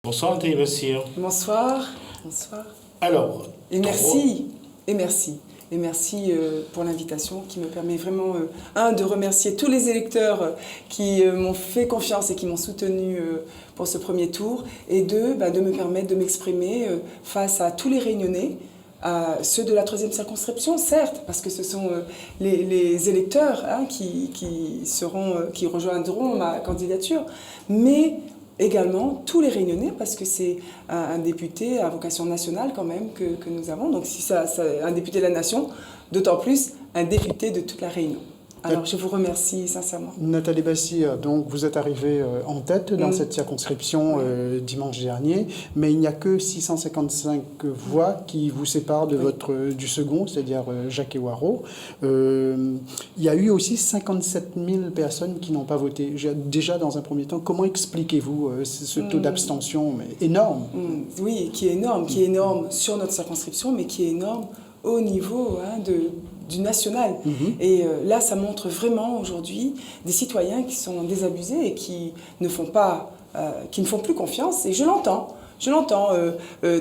Bonsoir Nathalie Bassir. Bonsoir. Bonsoir. Alors, et merci. Et merci. Et merci pour l'invitation qui me permet vraiment, de remercier tous les électeurs qui m'ont fait confiance et qui m'ont soutenu pour ce premier tour, et deux, de me permettre de m'exprimer face à tous les Réunionnais, à ceux de la 3e circonscription, certes, parce que ce sont les électeurs qui rejoindront ma candidature, mais également tous les Réunionnais, parce que c'est un député à vocation nationale quand même que nous avons. Donc si c'est un député de la nation, d'autant plus un député de toute la Réunion. Alors je vous remercie sincèrement. Nathalie Bassir, donc vous êtes arrivée en tête dans cette circonscription dimanche dernier, mais il n'y a que 655 voix qui vous séparent de du second, c'est-à-dire Jacques Éwaro. Il y a eu aussi 57 000 personnes qui n'ont pas voté. Déjà, dans un premier temps, comment expliquez-vous ce taux d'abstention énorme? Oui, qui est énorme sur notre circonscription, mais qui est énorme au niveau du national. Et là, ça montre vraiment aujourd'hui des citoyens qui sont désabusés et qui ne font plus confiance. Et je l'entends,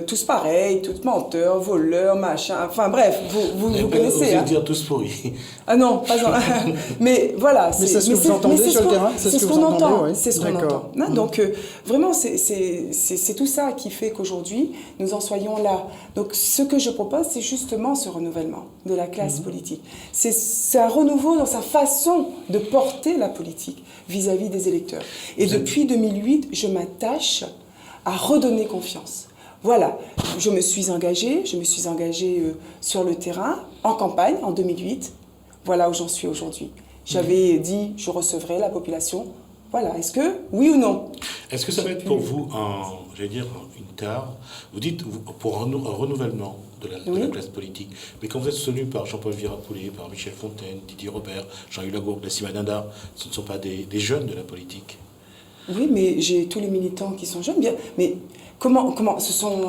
tous pareils, tous menteurs, voleurs, machin, enfin bref, vous connaissez. Vous dire tous pourris. Ah non, pas mais voilà. Mais c'est ce que vous entendez sur le terrain? C'est ce qu'on entend. C'est ce qu'on D'accord. entend. Donc vraiment, c'est tout ça qui fait qu'aujourd'hui, nous en soyons là. Donc ce que je propose, c'est justement ce renouvellement de la classe politique. C'est un renouveau dans sa façon de porter la politique vis-à-vis des électeurs. Et depuis 2008, je m'attache à redonner confiance. Voilà, je me suis engagée sur le terrain, en campagne, en 2008. Voilà où j'en suis aujourd'hui. J'avais dit, je recevrai la population. Voilà, est-ce que, oui ou non? Est-ce que ça va être pour vous, une tare? Vous dites pour un renouvellement de la classe politique. Mais quand vous êtes soutenu par Jean-Paul Virapoulet, par Michel Fontaine, Didier Robert, Jean-Yves Lagourgue, Nassima Dindar, ce ne sont pas des jeunes de la politique? Oui, mais j'ai tous les militants qui sont jeunes. Bien, mais comment ce sont...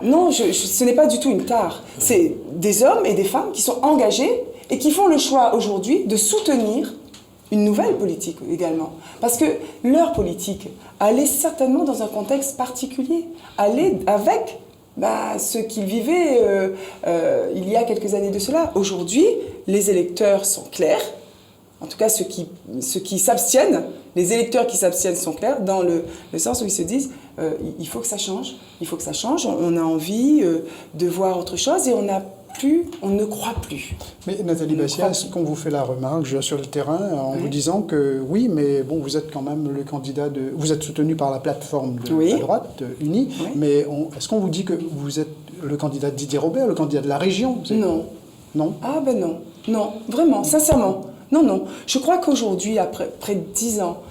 non, ce n'est pas du tout une tare. C'est des hommes et des femmes qui sont engagés et qui font le choix aujourd'hui de soutenir une nouvelle politique également. Parce que leur politique allait certainement dans un contexte particulier, allait avec ce qu'ils vivaient il y a quelques années de cela. Aujourd'hui, les électeurs sont clairs. En tout cas, ceux qui s'abstiennent, les électeurs qui s'abstiennent sont clairs dans le sens où ils se disent il faut que ça change, on a envie de voir autre chose et on ne croit plus. Mais Nathalie Bassir, est-ce qu'on vous fait la remarque, je vais sur le terrain, en vous disant que oui, mais bon, vous êtes quand même le candidat vous êtes soutenu par la plateforme de la droite unie, mais est-ce qu'on vous dit que vous êtes le candidat de Didier Robert, le candidat de la région? Non. Non? Ah ben non, vraiment, sincèrement. Non. Je crois qu'aujourd'hui, après près de 10 ans,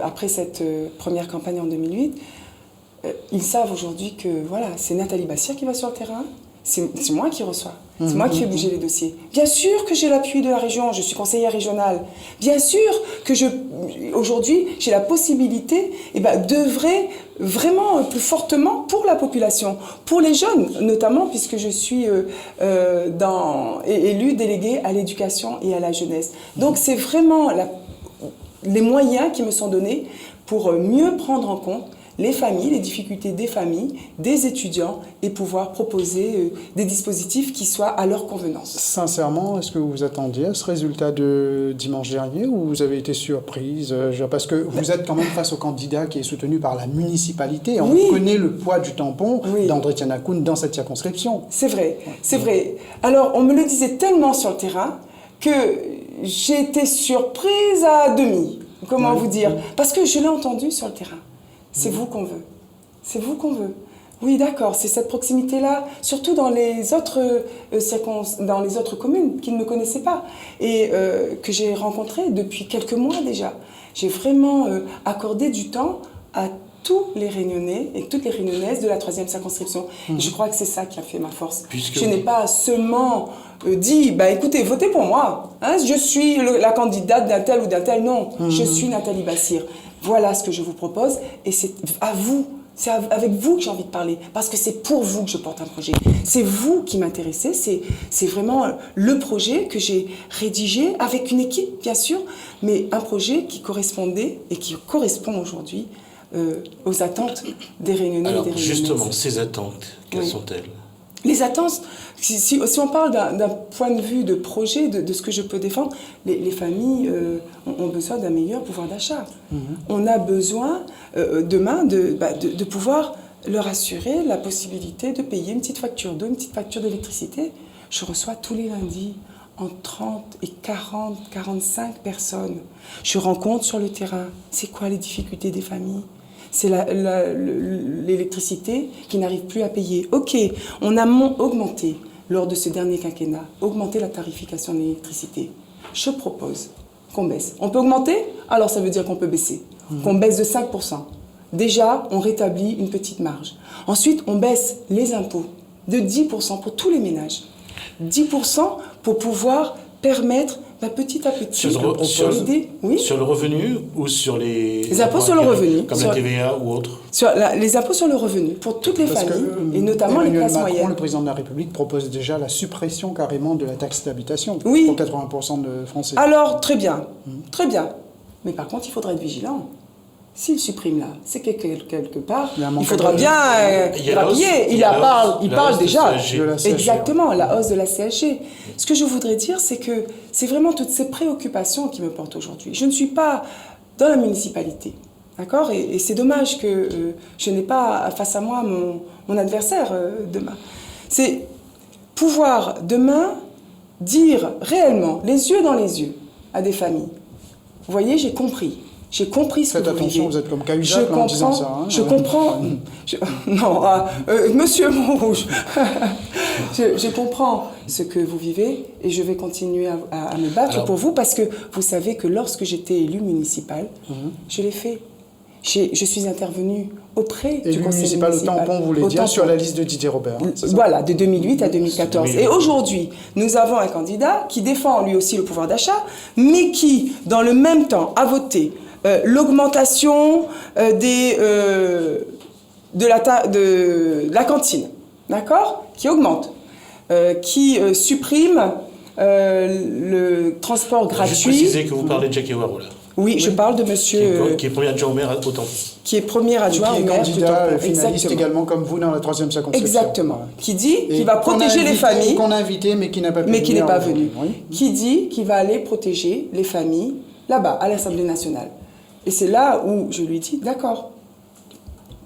après cette première campagne en 2008, ils savent aujourd'hui que voilà, c'est Nathalie Bassir qui va sur le terrain, c'est moi qui reçois, c'est moi qui fais bouger les dossiers. Bien sûr que j'ai l'appui de la région, je suis conseillère régionale. Bien sûr que aujourd'hui, j'ai la possibilité d'œuvrer vraiment plus fortement pour la population, pour les jeunes notamment, puisque je suis élue déléguée à l'éducation et à la jeunesse. Donc c'est vraiment les moyens qui me sont donnés pour mieux prendre en compte les familles, les difficultés des familles, des étudiants, et pouvoir proposer des dispositifs qui soient à leur convenance. Sincèrement, est-ce que vous vous attendiez à ce résultat de dimanche dernier ou vous avez été surprise? Parce que vous êtes quand même face au candidat qui est soutenu par la municipalité. On connaît le poids du tampon d'André Tianakoun dans cette circonscription. C'est vrai, c'est vrai. Alors, on me le disait tellement sur le terrain que j'ai été surprise à demi. Comment vous dire? Parce que je l'ai entendu sur le terrain. C'est vous qu'on veut. C'est vous qu'on veut. Oui, d'accord, c'est cette proximité-là, surtout dans les autres communes qui ne me connaissaient pas et que j'ai rencontrées depuis quelques mois déjà. J'ai vraiment accordé du temps à tous les Réunionnais et toutes les Réunionnaises de la 3e circonscription. Et je crois que c'est ça qui a fait ma force. Je n'ai pas seulement dit, écoutez, votez pour moi. Je suis la candidate d'un tel ou d'un tel. Non, je suis Nathalie Bassir. Voilà ce que je vous propose et c'est à vous, c'est avec vous que j'ai envie de parler parce que c'est pour vous que je porte un projet. C'est vous qui m'intéressez, c'est vraiment le projet que j'ai rédigé avec une équipe bien sûr, mais un projet qui correspondait et qui correspond aujourd'hui aux attentes des Réunionnais Alors et des Réunionnaises. justement, ces attentes, quelles Oui. sont-elles? Les attentes, si on parle d'un point de vue de projet, de ce que je peux défendre, les familles ont besoin d'un meilleur pouvoir d'achat. On a besoin demain de pouvoir leur assurer la possibilité de payer une petite facture d'eau, une petite facture d'électricité. Je reçois tous les lundis en 30 et 40, 45 personnes. Je rencontre sur le terrain, c'est quoi les difficultés des familles? C'est l'électricité qui n'arrive plus à payer. Ok, on a augmenté, lors de ce dernier quinquennat, augmenté la tarification de l'électricité. Je propose qu'on baisse. On peut augmenter? Alors ça veut dire qu'on peut baisser. Qu'on baisse de 5%. Déjà, on rétablit une petite marge. Ensuite, on baisse les impôts de 10% pour tous les ménages. 10% pour pouvoir permettre petit à petit d'aider. Oui. Sur le revenu ou sur les impôts sur le revenu. Comme la TVA ou autre? Les impôts sur le revenu pour toutes les familles et notamment les classes moyennes. Le président de la République propose déjà la suppression carrément de la taxe d'habitation pour 80% de Français. Alors, très bien, très bien. Mais par contre, il faudra être vigilant. S'il supprime là, c'est que quelque part, il faudra bien grappiller. Il parle déjà. Exactement, la hausse de la CSG. Ce que je voudrais dire, c'est que c'est vraiment toutes ces préoccupations qui me portent aujourd'hui. Je ne suis pas dans la municipalité, d'accord? Et c'est dommage que je n'ai pas face à moi mon adversaire demain. C'est pouvoir demain dire réellement, les yeux dans les yeux, à des familles. Vous voyez, j'ai compris. J'ai compris ce que vous vivez. Faites attention, vous êtes comme Cahuzac en disant ça. Hein. Je comprends. Non, monsieur Montrouge, je comprends ce que vous vivez et je vais continuer à me battre pour vous parce que vous savez que lorsque j'étais élue municipale, je l'ai fait. Je suis intervenue auprès du conseil municipal. Au tampon, vous voulez dire, sur la liste de Didier Robert. Voilà, de 2008 à 2014. Et aujourd'hui, nous avons un candidat qui défend lui aussi le pouvoir d'achat, mais qui, dans le même temps, a voté l'augmentation de la cantine, d'accord, qui augmente, qui supprime le transport gratuit. Juste préciser que vous parlez de Jackie Waro, là. Oui, je parle de monsieur... Qui est premier adjoint au maire au tampon. Qui est premier adjoint au maire. Qui est candidat finaliste également comme vous dans la 3e circonscription. Exactement. Qui dit qu'il va protéger les familles... Qu'on a invité mais qui n'a pas pu venir. Mais qui n'est pas venu. Oui. Qui dit qu'il va aller protéger les familles là-bas, à l'Assemblée nationale. Et c'est là où je lui dis, d'accord.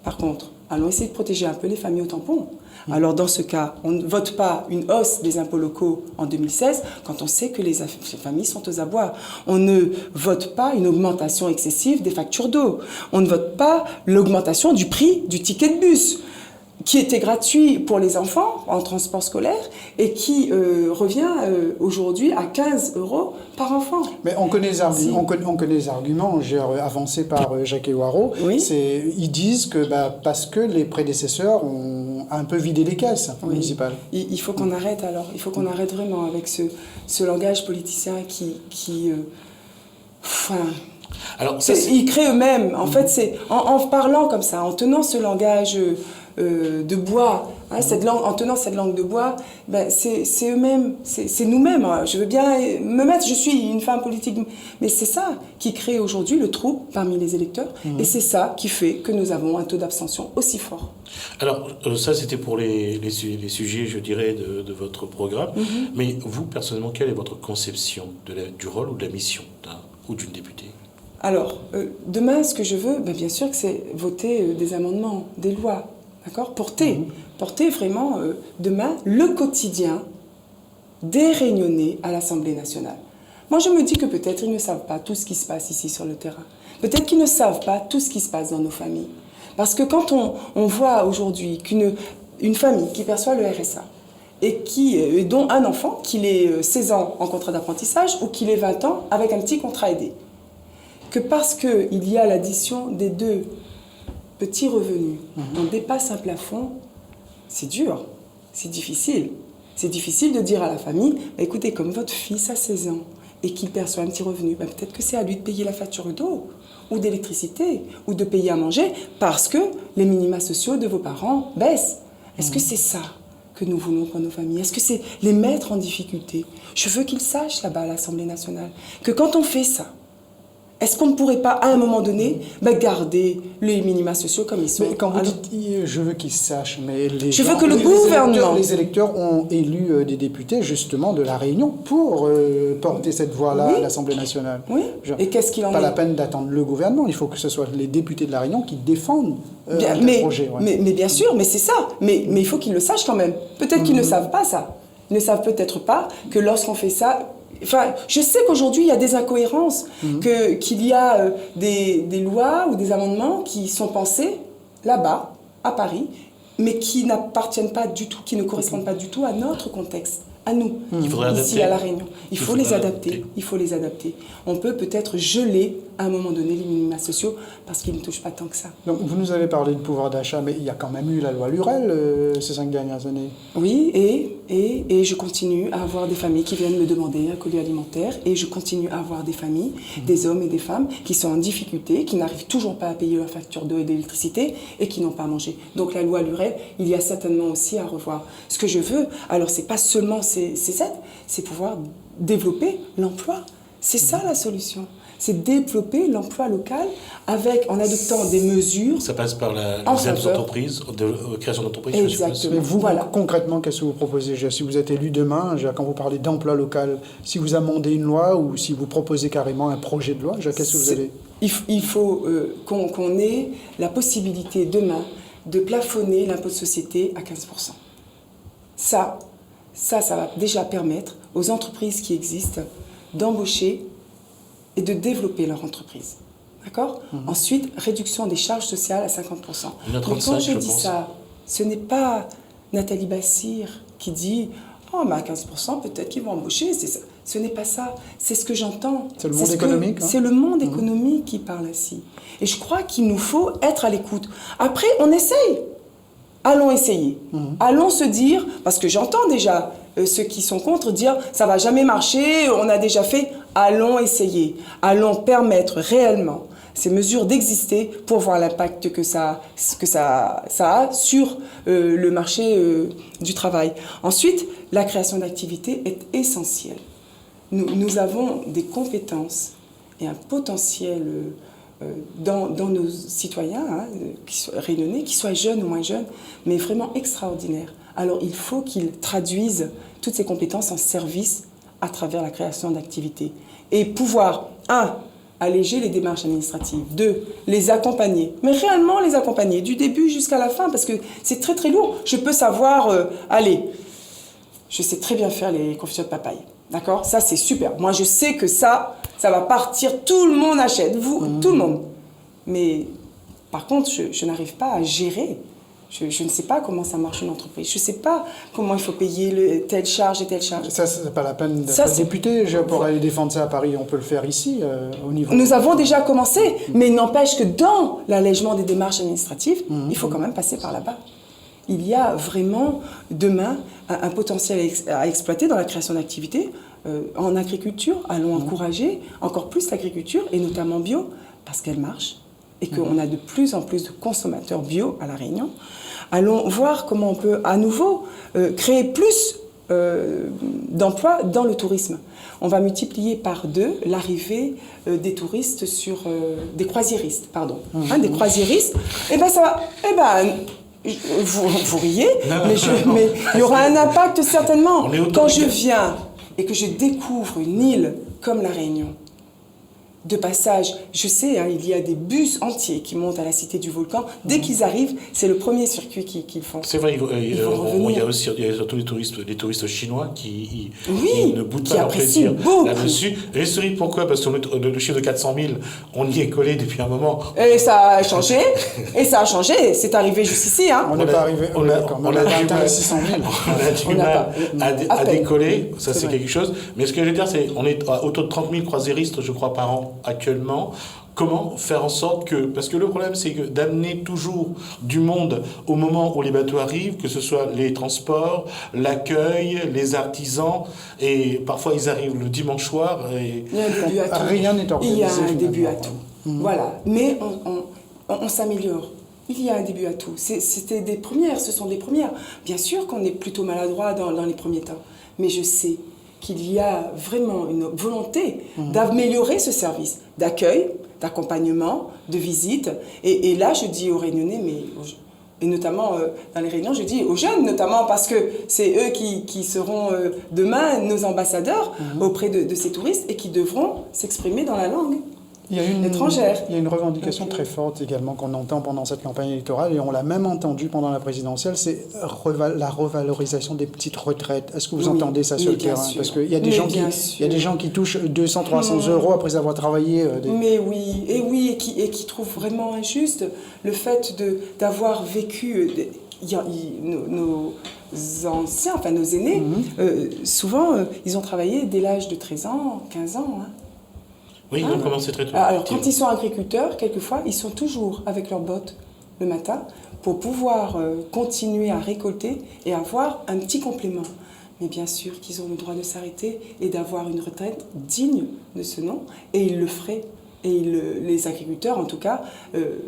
Par contre, allons essayer de protéger un peu les familles au tampon. Alors dans ce cas, on ne vote pas une hausse des impôts locaux en 2016 quand on sait que les familles sont aux abois. On ne vote pas une augmentation excessive des factures d'eau. On ne vote pas l'augmentation du prix du ticket de bus, qui était gratuit pour les enfants en transport scolaire et qui revient aujourd'hui à 15 € par enfant. Mais on connaît les arguments, on connaît les arguments avancés par Jackie Waro. Oui. Ils disent que parce que les prédécesseurs ont un peu vidé les caisses municipales. Il faut qu'on arrête alors. Il faut qu'on arrête vraiment avec ce langage politicien qui alors, ils créent eux-mêmes. En fait, c'est en parlant comme ça, en tenant ce langage de bois, en tenant cette langue de bois, c'est eux-mêmes, c'est nous-mêmes. Je veux bien me mettre, je suis une femme politique, mais c'est ça qui crée aujourd'hui le trouble parmi les électeurs, et c'est ça qui fait que nous avons un taux d'abstention aussi fort. Alors, ça, c'était pour les sujets, je dirais, de votre programme. Mais vous, personnellement, quelle est votre conception du rôle ou de la mission ou d'une députée? Alors, demain, ce que je veux, bien sûr que c'est voter des amendements, des lois, d'accord, porter vraiment, demain, le quotidien des Réunionnais à l'Assemblée nationale. Moi, je me dis que peut-être ils ne savent pas tout ce qui se passe ici sur le terrain. Peut-être qu'ils ne savent pas tout ce qui se passe dans nos familles. Parce que quand on voit aujourd'hui qu'une famille qui perçoit le RSA, et dont un enfant, qu'il ait 16 ans en contrat d'apprentissage ou qu'il ait 20 ans avec un petit contrat aidé, que parce qu'il y a l'addition des deux petits revenus, on dépasse un plafond, c'est dur, c'est difficile. C'est difficile de dire à la famille, écoutez, comme votre fils a 16 ans et qu'il perçoit un petit revenu, peut-être que c'est à lui de payer la facture d'eau ou d'électricité ou de payer à manger parce que les minima sociaux de vos parents baissent. Est-ce que c'est ça que nous voulons pour nos familles? Est-ce que c'est les mettre en difficulté? Je veux qu'ils sachent là-bas à l'Assemblée nationale que quand on fait ça, Est-ce qu'on ne pourrait pas, à un moment donné, garder les minima sociaux comme ils sont? Mais quand vous dites « je veux qu'ils sachent », mais Je veux que le gouvernement... Les électeurs ont élu des députés, justement, de La Réunion pour porter cette voix-là à l'Assemblée nationale. Oui, et qu'est-ce qu'il en est? Pas la peine d'attendre le gouvernement, il faut que ce soit les députés de La Réunion qui défendent un projet. Ouais. Mais bien sûr, mais c'est ça. Mais il faut qu'ils le sachent quand même. Peut-être qu'ils ne savent pas ça. Ils ne savent peut-être pas que lorsqu'on fait ça... Enfin, je sais qu'aujourd'hui, il y a des incohérences, qu'il y a des lois ou des amendements qui sont pensés là-bas, à Paris, mais qui n'appartiennent pas du tout, qui ne correspondent pas du tout à notre contexte, à nous, ici à La Réunion. Il faut les adapter. Il faut les adapter. On peut peut-être geler à un moment donné les minima sociaux parce qu'ils ne touchent pas tant que ça. Donc vous nous avez parlé de pouvoir d'achat, mais il y a quand même eu la loi Lurel ces 5 dernières années. Oui, et je continue à avoir des familles qui viennent me demander un colis alimentaire, et je continue à avoir des familles, des hommes et des femmes qui sont en difficulté, qui n'arrivent toujours pas à payer leur facture d'eau et d'électricité et qui n'ont pas à manger. Donc la loi Lurel, il y a certainement aussi à revoir. Ce que je veux, alors c'est pas seulement ces aides, c'est pouvoir développer l'emploi. C'est ça la solution. C'est développer l'emploi local en adoptant des mesures. Ça passe par les aides aux entreprises, de création d'entreprises. Exactement. Mais vous, concrètement, qu'est-ce que vous proposez? Si vous êtes élu demain, quand vous parlez d'emploi local, si vous amendez une loi ou si vous proposez carrément un projet de loi, qu'est-ce que vous allez... Il faut qu'on ait la possibilité demain de plafonner l'impôt de société à 15%. Ça va déjà permettre aux entreprises qui existent d'embaucher et de développer leur entreprise. D'accord ? Ensuite, réduction des charges sociales à 50%. Donc, quand je dis ça, ce n'est pas Nathalie Bassir qui dit « Oh, mais à 15%, peut-être qu'ils vont embaucher. » Ce n'est pas ça. C'est ce que j'entends. C'est le monde économique. C'est le monde économique qui parle ainsi. Et je crois qu'il nous faut être à l'écoute. Après, on essaye. Allons essayer. Allons se dire, parce que j'entends déjà ceux qui sont contre dire « ça ne va jamais marcher, on a déjà fait ». Allons essayer. Allons permettre réellement ces mesures d'exister pour voir l'impact que ça a sur le marché du travail. Ensuite, la création d'activités est essentielle. Nous avons des compétences et un potentiel dans nos citoyens, qui soient réunionnais, qui soient jeunes ou moins jeunes, mais vraiment extraordinaires. Alors il faut qu'ils traduisent toutes ces compétences en service à travers la création d'activités. Et pouvoir, 1, alléger les démarches administratives, 2, les accompagner, mais réellement les accompagner, du début jusqu'à la fin, parce que c'est très très lourd. Je peux savoir, je sais très bien faire les confitures de papaye, d'accord? Ça c'est super. Moi je sais que ça va partir, tout le monde achète, tout le monde. Mais par contre, je n'arrive pas à gérer. Je ne sais pas comment ça marche une entreprise. Je ne sais pas comment il faut payer telle charge et telle charge. Ça, c'est pas la peine d'être député. Je pourrais aller défendre ça à Paris. On peut le faire ici, au niveau... Nous avons déjà commencé, mais il n'empêche que dans l'allègement des démarches administratives, il faut quand même passer par là-bas. Il y a vraiment, demain, un potentiel à exploiter dans la création d'activités. En agriculture, allons encourager encore plus l'agriculture, et notamment bio, parce qu'elle marche. Et qu'on a de plus en plus de consommateurs bio à La Réunion. Allons voir comment on peut à nouveau créer plus d'emplois dans le tourisme. On va multiplier par 2 l'arrivée des touristes des croisiéristes, pardon. Des croisiéristes, vous riez, mais il y aura un impact certainement. Quand je viens et que je découvre une île comme La Réunion, de passage, je sais, il y a des bus entiers qui montent à la Cité du Volcan. Dès qu'ils arrivent, c'est le premier circuit qu'ils font. C'est vrai, il y a surtout les touristes chinois qui ne boutent pas leur plaisir là-dessus. Et je dis pourquoi? Parce que le chiffre de 400 000, on y est collé depuis un moment. Et ça a changé, c'est arrivé jusqu'ici. On n'est pas arrivé, on a atteint 600 000. On a du mal à décoller, ça c'est quelque chose. Mais ce que je veux dire, c'est qu'on est autour de 30 000 croisiéristes, je crois, par an actuellement. Comment faire en sorte que... Parce que le problème, c'est que d'amener toujours du monde au moment où les bateaux arrivent, que ce soit les transports, l'accueil, les artisans, et parfois ils arrivent le dimanche soir et... Il y a un début à tout. Rien n'est organisé. Il y a un début à tout. Voilà. Mais on s'améliore. Il y a un début à tout. Ce sont des premières. Bien sûr qu'on est plutôt maladroit dans les premiers temps. Mais je sais qu'il y a vraiment une volonté d'améliorer ce service d'accueil, d'accompagnement, de visite. Et là, je dis aux Réunionnais, et notamment dans les réunions, je dis aux jeunes, notamment parce que c'est eux qui seront demain nos ambassadeurs auprès de ces touristes et qui devront s'exprimer dans la langue étrangère. Il y a une revendication très forte également qu'on entend pendant cette campagne électorale, et on l'a même entendu pendant la présidentielle, c'est la revalorisation des petites retraites. Est-ce que vous entendez ça sur le terrain? Parce qu'il y a des gens qui touchent 200, 300 euros après avoir travaillé. Mais oui, et qui trouvent vraiment injuste le fait d'avoir vécu... nos anciens, enfin nos aînés, souvent, ils ont travaillé dès l'âge de 13 ans, 15 ans. Hein. Oui, ils ont commencé très tôt. Alors, quand ils sont agriculteurs, quelquefois, ils sont toujours avec leurs bottes le matin pour pouvoir continuer à récolter et avoir un petit complément. Mais bien sûr qu'ils ont le droit de s'arrêter et d'avoir une retraite digne de ce nom, et ils le feraient. Et les agriculteurs, en tout cas,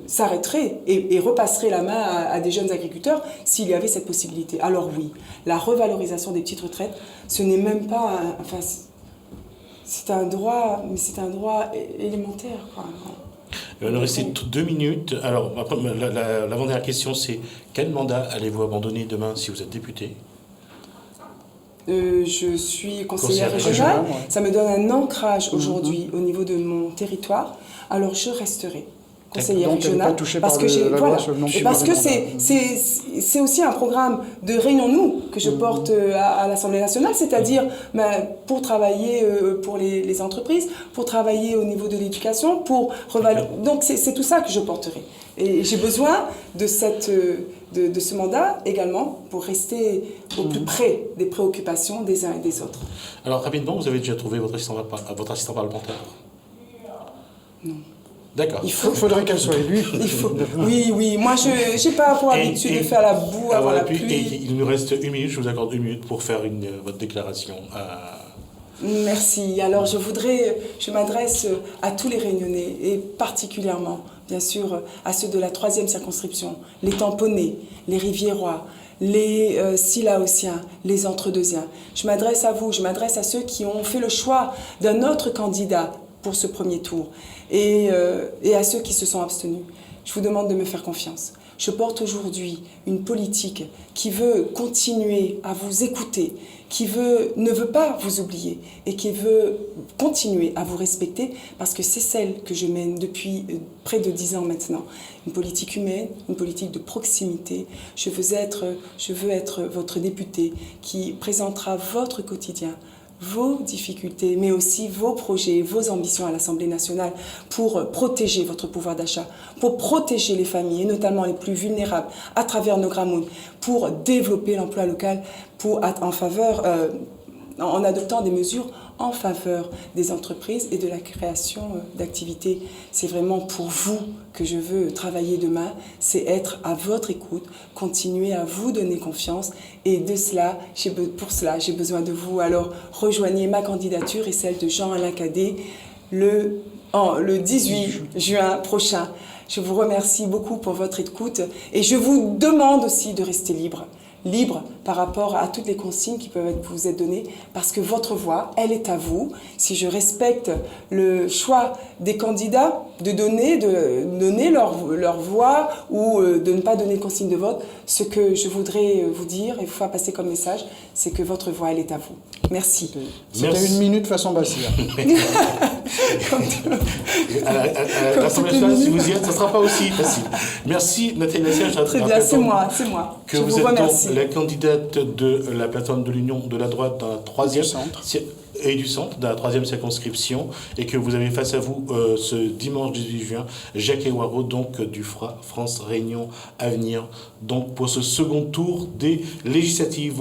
s'arrêteraient et repasseraient la main à des jeunes agriculteurs s'il y avait cette possibilité. Alors oui, la revalorisation des petites retraites, ce n'est même pas... c'est un droit, mais c'est un droit élémentaire, quoi. Il va nous rester 2 minutes. Alors, après, l'avant-dernière question, c'est quel mandat allez-vous abandonner demain si vous êtes député? Je suis conseillère régionale. Ouais. Ça me donne un ancrage aujourd'hui au niveau de mon territoire. Alors, je resterai conseillère donc, régionale parce que c'est aussi un programme de Réunions-nous que je porte à l'Assemblée nationale, c'est-à-dire pour travailler pour les entreprises, pour travailler au niveau de l'éducation, donc c'est tout ça que je porterai. Et j'ai besoin de ce mandat également pour rester au plus près des préoccupations des uns et des autres. Alors rapidement, vous avez déjà trouvé votre assistant parlementaire? Non. D'accord. Il faudrait qu'elle soit élue. Oui. Moi, je n'ai pas pour habitude de faire la boue avant la pluie. Et il nous reste 1 minute, je vous accorde 1 minute pour faire votre déclaration. Merci. Alors, je m'adresse à tous les Réunionnais et particulièrement, bien sûr, à ceux de la 3e circonscription, les Tamponnais, les Riviérois, les Silaosiens, les Entre-Deuxiens. Je m'adresse à vous, je m'adresse à ceux qui ont fait le choix d'un autre candidat pour ce premier tour et à ceux qui se sont abstenus. Je vous demande de me faire confiance. Je porte aujourd'hui une politique qui veut continuer à vous écouter, qui ne veut pas vous oublier et qui veut continuer à vous respecter parce que c'est celle que je mène depuis près de 10 ans maintenant. Une politique humaine, une politique de proximité. Je veux être votre député qui présentera votre quotidien, vos difficultés, mais aussi vos projets, vos ambitions à l'Assemblée nationale pour protéger votre pouvoir d'achat, pour protéger les familles, et notamment les plus vulnérables, à travers nos Gramounes, pour développer l'emploi local, en adoptant des mesures en faveur des entreprises et de la création d'activités. C'est vraiment pour vous que je veux travailler demain, c'est être à votre écoute, continuer à vous donner confiance et pour cela, j'ai besoin de vous. Alors, rejoignez ma candidature et celle de Jean-Alain Cadet le 18 juin prochain. Je vous remercie beaucoup pour votre écoute et je vous demande aussi de rester libre par rapport à toutes les consignes qui peuvent vous être données, parce que votre voix, elle est à vous. Si je respecte le choix des candidats de donner leur voix ou de ne pas donner de consigne de vote, ce que je voudrais vous dire et vous faire passer comme message, c'est que votre voix, elle est à vous. Merci. C'était 1 minute façon Bassia. À l'Assemblée nationale, si vous y êtes, ça ne sera pas aussi facile. Merci Nathalie Bassia. Très bien, c'est moi. Que je vous vous êtes remercie. La candidate de la plateforme de l'Union de la droite dans la 3e et du centre, dans la 3e circonscription, et que vous avez face à vous ce dimanche 18 juin Jacques Ewaro, donc du FRA, France Réunion Avenir, donc pour ce second tour des législatives.